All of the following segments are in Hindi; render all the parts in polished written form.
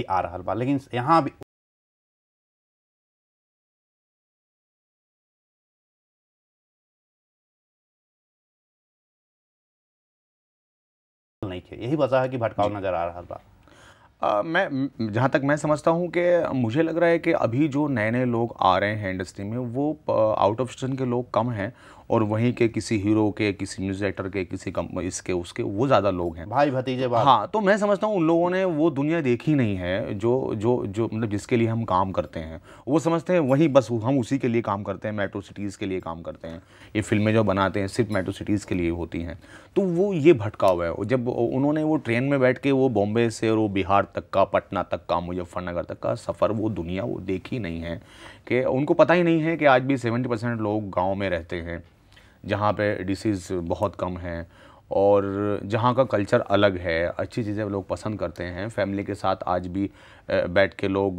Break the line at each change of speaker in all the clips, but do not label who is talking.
भी आ रहा बा, लेकिन यहाँ भी नहीं थे। यही वजह है कि भटकाव नजर आ रहा बा।
मैं जहाँ तक मैं समझता हूँ कि मुझे लग रहा है कि अभी जो नए नए लोग आ रहे हैं इंडस्ट्री में वो आउट ऑफ स्टेशन के लोग कम हैं, और वहीं के किसी हीरो के, किसी म्यूजिक डायरेक्टर के, किसी इसके उसके वो ज़्यादा लोग हैं,
भाई भतीजे बात।
हाँ, तो मैं समझता हूँ उन लोगों ने वो दुनिया देखी नहीं है जो जो जो मतलब जिसके लिए हम काम करते हैं। वो समझते हैं वहीं बस हम उसी के लिए काम करते हैं, मेट्रो सिटीज़ के लिए काम करते हैं, ये फिल्में जो बनाते हैं सिर्फ मेट्रो सिटीज़ के लिए होती हैं। तो वो ये भटकाव है। जब उन्होंने वो ट्रेन में बैठ के वो बॉम्बे से और वो बिहार तक का, पटना तक का, मुजफ्फरनगर तक का सफ़र, वो दुनिया वो देखी नहीं है, कि उनको पता ही नहीं है कि आज भी 70% लोग गाँव में रहते हैं, जहाँ पे डिसीज़ बहुत कम हैं, और जहाँ का कल्चर अलग है, अच्छी चीज़ें लोग पसंद करते हैं, फैमिली के साथ आज भी बैठ के लोग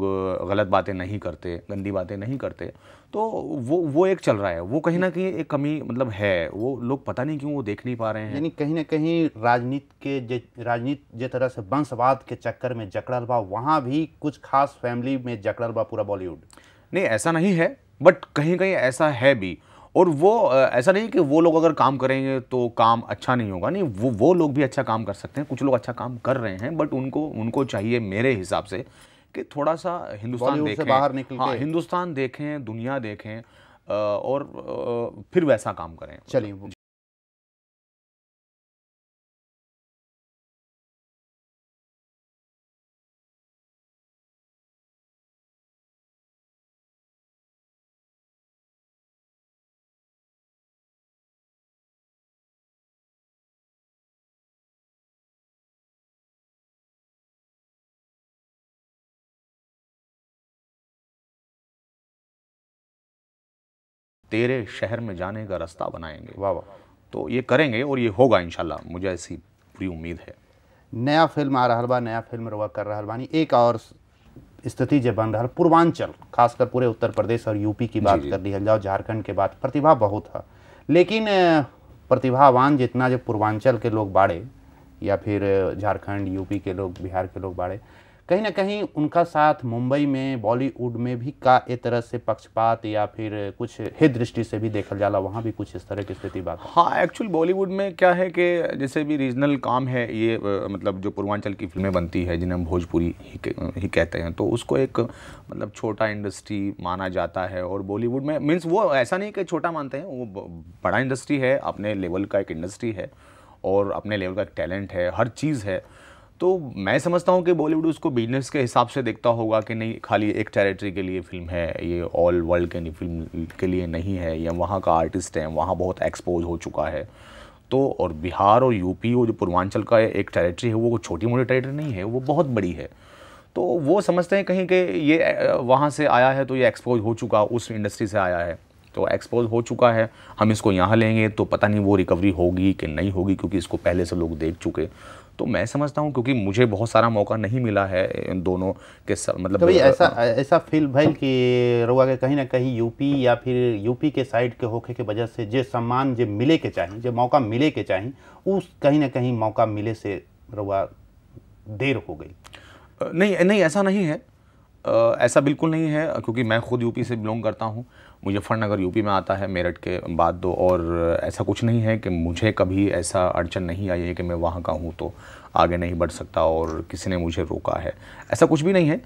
गलत बातें नहीं करते, गंदी बातें नहीं करते। तो वो एक चल रहा है, वो कहीं ना कहीं एक कमी मतलब है, वो लोग पता नहीं क्यों वो देख नहीं पा रहे हैं।
यानी कहीं ना कहीं राजनीति जे तरह से वंशवाद के चक्कर में जकड़ल बा, वहाँ भी कुछ खास फैमिली में जकड़ल बा पूरा बॉलीवुड।
नहीं, ऐसा नहीं है, बट कहीं कहीं ऐसा है भी। और वो ऐसा नहीं कि वो लोग अगर काम करेंगे तो काम अच्छा नहीं होगा, नहीं, वो लोग भी अच्छा काम कर सकते हैं, कुछ लोग अच्छा काम कर रहे हैं, बट उनको चाहिए मेरे हिसाब से कि थोड़ा सा हिंदुस्तान
बॉलीवुड से
देखें,
बाहर निकल
हाँ,
के
हिंदुस्तान देखें, दुनिया देखें, और फिर वैसा काम करें।
चलिए।
तेरे शहर में जाने का रास्ता बनाएंगे,
वाह वाह।
तो ये करेंगे और ये होगा इंशाल्लाह, मुझे ऐसी पूरी उम्मीद है।
नया फिल्म आ रहा बा, नया फिल्म रवा कर रहा बानी। एक और स्थिति जो बन रहा पूर्वांचल, खासकर पूरे उत्तर प्रदेश और यूपी की बात कर ली जाओ, झारखंड के बात, प्रतिभा बहुत है, लेकिन प्रतिभावान जितना जो पूर्वांचल के लोग बाड़े, या फिर झारखंड यूपी के लोग, बिहार के लोग बाड़े, कहीं ना कहीं उनका साथ मुंबई में, बॉलीवुड में भी का एक तरह से पक्षपात या फिर कुछ हित दृष्टि से भी देखल जाला, वहाँ भी कुछ इस तरह की स्थिति बात है।
हाँ, एक्चुअल बॉलीवुड में क्या है कि जैसे भी रीजनल काम है ये, मतलब जो पूर्वांचल की फिल्में बनती है जिन्हें हम भोजपुरी ही कहते हैं, तो उसको एक मतलब छोटा इंडस्ट्री माना जाता है। और बॉलीवुड में मीन्स वो ऐसा नहीं कि छोटा मानते हैं, वो बड़ा इंडस्ट्री है, अपने लेवल का एक इंडस्ट्री है और अपने लेवल का एक टैलेंट है, हर चीज़ है। तो मैं समझता हूँ कि बॉलीवुड उसको बिजनेस के हिसाब से देखता होगा कि नहीं, खाली एक टेरिटरी के लिए फिल्म है, ये ऑल वर्ल्ड के फिल्म के लिए नहीं है, या वहाँ का आर्टिस्ट है, वहाँ बहुत एक्सपोज हो चुका है। तो और बिहार और यूपी, वो जो पूर्वांचल का एक टेरिटरी है, वो छोटी मोटी टेरिटरी नहीं है, वो बहुत बड़ी है। तो वो समझते हैं कहीं कि ये वहाँ से आया है तो ये एक्सपोज हो चुका, उस इंडस्ट्री से आया है तो एक्सपोज हो चुका है, हम इसको यहाँ लेंगे तो पता नहीं वो रिकवरी होगी कि नहीं होगी, क्योंकि इसको पहले से लोग देख चुके। तो मैं समझता हूँ, क्योंकि मुझे बहुत सारा मौका नहीं मिला है इन दोनों के मतलब,
तो भाई ऐसा फील भइल कि रुआ के कहीं ना कहीं यूपी या फिर यूपी के साइड के होखे के वजह से जो सम्मान जो मिले के चाहिए, जो मौका मिले के चाहिए, उस कहीं ना कहीं मौका मिले से रुआ देर हो गई?
नहीं नहीं, ऐसा नहीं है, ऐसा बिल्कुल नहीं है, क्योंकि मैं खुद यूपी से बिलोंग करता हूँ, मुजफ्फरनगर यूपी में आता है मेरठ के बाद दो, और ऐसा कुछ नहीं है कि मुझे कभी ऐसा अड़चन नहीं आई है कि मैं वहाँ का हूँ तो आगे नहीं बढ़ सकता और किसी ने मुझे रोका है, ऐसा कुछ भी नहीं है।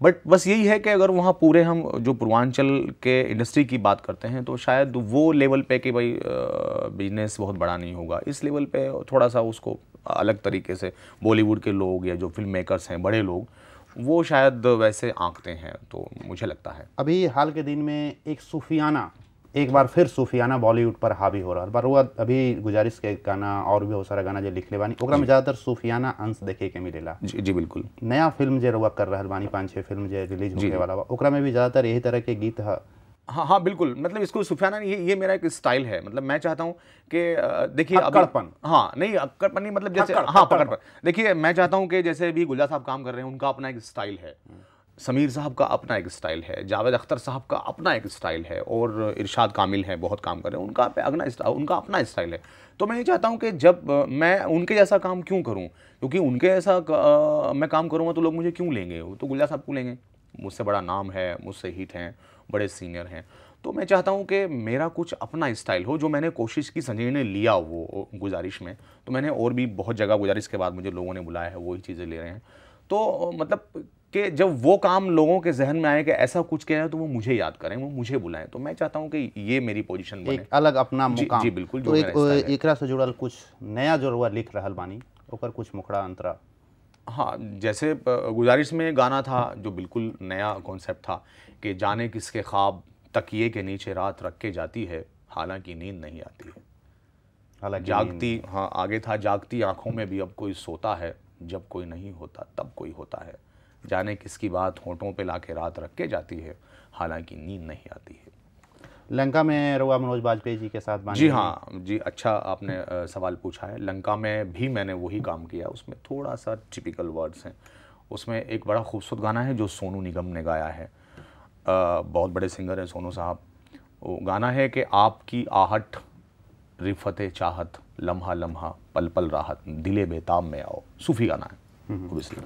बट बस यही है कि अगर वहाँ पूरे हम जो पूर्वांचल के इंडस्ट्री की बात करते हैं तो शायद वो लेवल पे कि भाई बिजनेस बहुत बड़ा नहीं होगा, इस लेवल पे थोड़ा सा उसको अलग तरीके से बॉलीवुड के लोग या जो फिल्म मेकर्स हैं बड़े लोग, वो शायद वैसे आंकते हैं, तो मुझे लगता है।
अभी हाल के दिन में एक सूफियाना, एक बार फिर सूफियाना बॉलीवुड पर हावी हो रहा है। वो अभी गुजारिश के गाना और भी बहुत सारा गाना जो लिखले बानी, ओकरा में ज़्यादातर सूफियाना अंश देखे के मिलेला।
जी जी बिल्कुल।
नया फिल्म जो रुआ कर रहा बानी, 5-6 फिल्म जो रिलीज होने वाला बा, ओकरा में भी ज़्यादातर यही तरह के गीत है।
हाँ हाँ बिल्कुल, मतलब इसको सूफियाना, ये मेरा एक स्टाइल है, मतलब मैं चाहता हूँ कि देखिए
अक्कड़पन,
हाँ नहीं, अक्कड़पन नहीं, मतलब जैसे हाँ पकड़पन, देखिए मैं चाहता हूँ कि जैसे भी गुलजार साहब काम कर रहे हैं, उनका अपना एक स्टाइल है, समीर साहब का अपना एक स्टाइल है, जावेद अख्तर साहब का अपना एक स्टाइल है, और इरशाद कामिल है, बहुत काम कर रहे हैं, उनका अपना स्टाइल है। तो मैं ये चाहता हूँ कि जब मैं उनके जैसा काम क्यों करूँ, क्योंकि उनके जैसा मैं काम करूँगा तो लोग मुझे क्यों लेंगे, वो तो गुलजार साहब को लेंगे, मुझसे बड़ा नाम है, मुझसे हिट हैं, बड़े सीनियर हैं। तो मैं चाहता हूँ कि मेरा कुछ अपना स्टाइल हो, जो मैंने कोशिश की, संजय ने लिया वो गुजारिश में, तो मैंने और भी बहुत जगह गुजारिश के बाद मुझे लोगों ने बुलाया है, वही चीज़ें ले रहे हैं। तो मतलब कि जब वो काम लोगों के जहन में आए कि ऐसा कुछ किया है तो वो मुझे याद करें, वो मुझे बुलाएं। तो मैं चाहता हूँ कि ये मेरी पोजीशन बने,
एक अलग अपना मुकाम।
जी बिल्कुल।
तो एक एकरा से जुड़ल कुछ नया जो रुआ लिख रहल बानी, ओकर कुछ मुखड़ा अंतरा।
हाँ, जैसे गुजारिश में गाना था जो बिल्कुल नया कॉन्सेप्ट था कि जाने किसके ख्वाब तकिए के नीचे रात रख के जाती है, हालांकि नींद नहीं आती है,
हालांकि
जागती, हाँ आगे था, जागती आंखों में भी अब कोई सोता है, जब कोई नहीं होता तब कोई होता है, जाने किसकी बात होठों पे लाके रात रख के जाती है, हालांकि नींद नहीं आती है।
लंका में रुआ मनोज बाजपेयी जी के साथ बानी।
जी हाँ जी, अच्छा आपने सवाल पूछा है। लंका में भी मैंने वही काम किया, उसमें थोड़ा सा टिपिकल वर्ड्स हैं। उसमें एक बड़ा खूबसूरत गाना है जो सोनू निगम ने गाया है, बहुत बड़े सिंगर हैं सोनू साहब। वो गाना है कि आपकी आहट रिफते चाहत, लम्हा लम्हा पल पल राहत, दिले बेताब में आओ। सूफी गाना है ऑब्वियसली।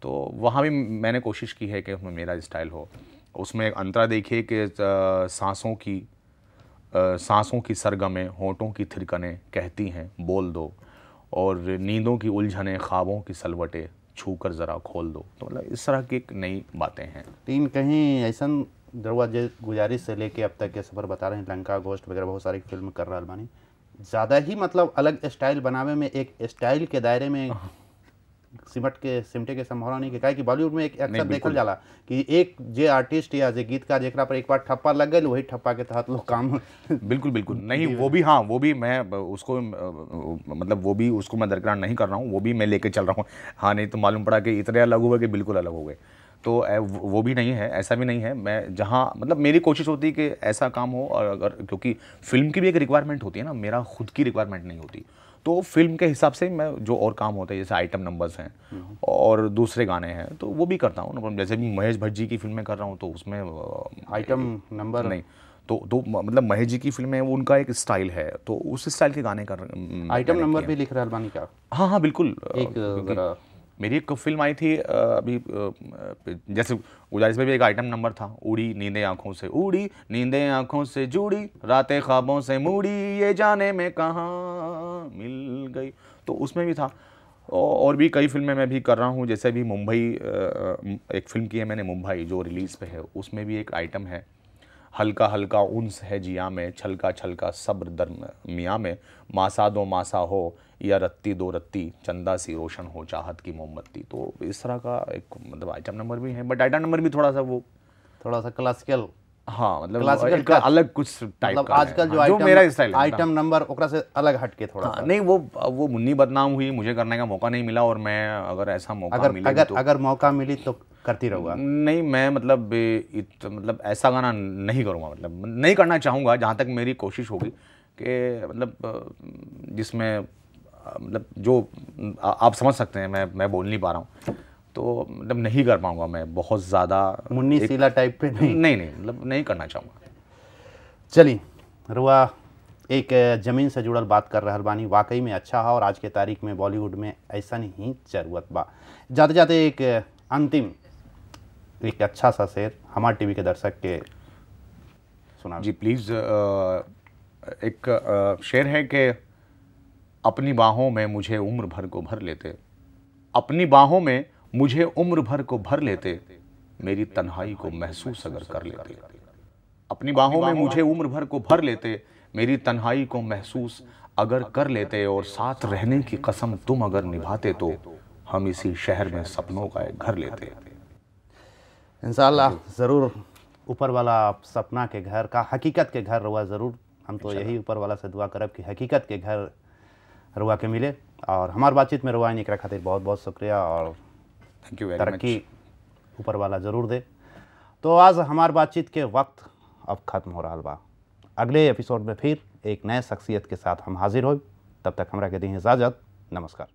तो वहाँ भी मैंने कोशिश की है कि उसमें मेरा स्टाइल हो। उसमें एक अंतरा देखिए कि सांसों की सरगमें, होंठों की थिरकनें कहती हैं बोल दो, और नींदों की उलझनें, ख्वाबों की सलवटें छू कर ज़रा खोल दो। तो मतलब इस तरह की एक नई बातें हैं।
तीन कहीं ऐसा दरवा गुजारिश से लेके अब तक के सफ़र बता रहे हैं, लंका, गोश्त वगैरह बहुत सारी फिल्म कर रहा बानी, ज़्यादा ही मतलब अलग स्टाइल बनावे में, एक स्टाइल के दायरे में सिमटे के संभावना नहीं, काहे कि बॉलीवुड में एक अक्सर देखल जाला कि एक जे आर्टिस्ट या जे गीतकार जेकरा पर एक बार ठप्पा लग गई, वही ठप्पा के तहत लोग काम
बिल्कुल बिल्कुल नहीं, वो भी, हाँ वो भी मैं उसको मतलब वो भी उसको मैं दरकिनार नहीं कर रहा हूँ, वो भी मैं लेके चल रहा हूँ। हाँ, नहीं तो मालूम पड़ा कि इतने अलग हुए कि बिल्कुल अलग हो गए, तो वो भी नहीं है, ऐसा भी नहीं है। मैं जहाँ मतलब मेरी कोशिश होती है कि ऐसा काम हो, और अगर क्योंकि फिल्म की भी एक रिक्वायरमेंट होती है ना, मेरा खुद की रिक्वायरमेंट नहीं होती, तो फिल्म के हिसाब से मैं जो और काम होता है, जैसे आइटम नंबर्स हैं और दूसरे गाने हैं, तो वो भी करता हूँ। जैसे भी महेश भट्ट जी की फिल्में कर रहा हूँ तो उसमें
आइटम नंबर
नहीं, तो मतलब महेश जी की फिल्में, उनका एक स्टाइल है, तो उस स्टाइल के गाने कर
आइटम नंबर भी लिख रहा बानी का।
हाँ हाँ बिल्कुल।
एक
मेरी एक फिल्म आई थी अभी, जैसे गुजारिश में भी एक आइटम नंबर था, उड़ी नींदें आँखों से, उड़ी नींदें आँखों से जुड़ी, रातें ख्वाबों से मुड़ी, ये जाने में कहाँ मिल गई, तो उसमें भी था। और भी कई फिल्में मैं भी कर रहा हूँ, जैसे भी मुंबई, एक फिल्म की है मैंने मुंबई जो रिलीज़ पे है, उसमें भी एक आइटम है, हल्का हल्का उन्स है जिया में, छलका छलका सब्र दरमिया में, मासा दो मासा हो या रत्ती दो रत्ती, चंदा सी रोशन हो चाहत की मोमबत्ती। तो इस तरह का एक मतलब आइटम नंबर भी है, बट आइटम नंबर भी थोड़ा सा
क्लासिकल,
हाँ मतलब
क्लासिकल
एक अलग कुछ टाइप
मतलब
का
आजकल
है, जो मेरा स्टाइल है,
आइटम नंबर ओकरा से अलग हटके थोड़ा सा।
नहीं वो मुन्नी बदनाम हुई, मुझे करने का मौका नहीं मिला, और मैं अगर ऐसा मौका मिले
अगर मौका मिली तो करती रहूँगा।
नहीं, मैं मतलब ऐसा गाना नहीं करूँगा, मतलब नहीं करना चाहूँगा, जहाँ तक मेरी कोशिश होगी कि मतलब जिसमें मतलब जो आप समझ सकते हैं, मैं बोल नहीं पा रहा हूँ, तो मतलब नहीं कर पाऊँगा मैं, बहुत ज़्यादा
मुन्नी सीला टाइप पे
नहीं मतलब नहीं करना चाहूँगा।
चलिए, रुआ एक ज़मीन से जुड़ल बात कर रहा बानी, वाकई में अच्छा है, और आज के तारीख में बॉलीवुड में ऐसा नहीं ज़रूरत बा। जाते जाते एक अंतिम एक अच्छा सा शेर हमारे टीवी के दर्शक के सुना।
जी प्लीज़। एक शेर है कि अपनी बाहों में मुझे उम्र भर को भर लेते, अपनी बाहों में मुझे उम्र भर को भर लेते, मेरी तन्हाई को महसूस अगर कर लेते, अपनी बाहों में मुझे उम्र भर को भर लेते, मेरी तन्हाई को महसूस अगर कर लेते, और साथ रहने की कसम तुम अगर निभाते, तो हम इसी शहर में सपनों का एक घर लेते।
इंशाअल्लाह ज़रूर ऊपर वाला सपना के घर का, हकीकत के घर रुआ ज़रूर। हम तो यही ऊपर वाला से दुआ करब कि हकीकत के घर रुआ के मिले। और हमार बातचीत में रुआ निकरा खातिर बहुत बहुत शुक्रिया, और
थैंक यू वेरी मच।
तरक्की ऊपर वाला ज़रूर दे। तो आज हमार बातचीत के वक्त अब ख़त्म हो रहा बा। अगले एपिसोड में फिर एक नए शख्सियत के साथ हम हाजिर हो, तब तक हमरा के दी इजाज़त। नमस्कार।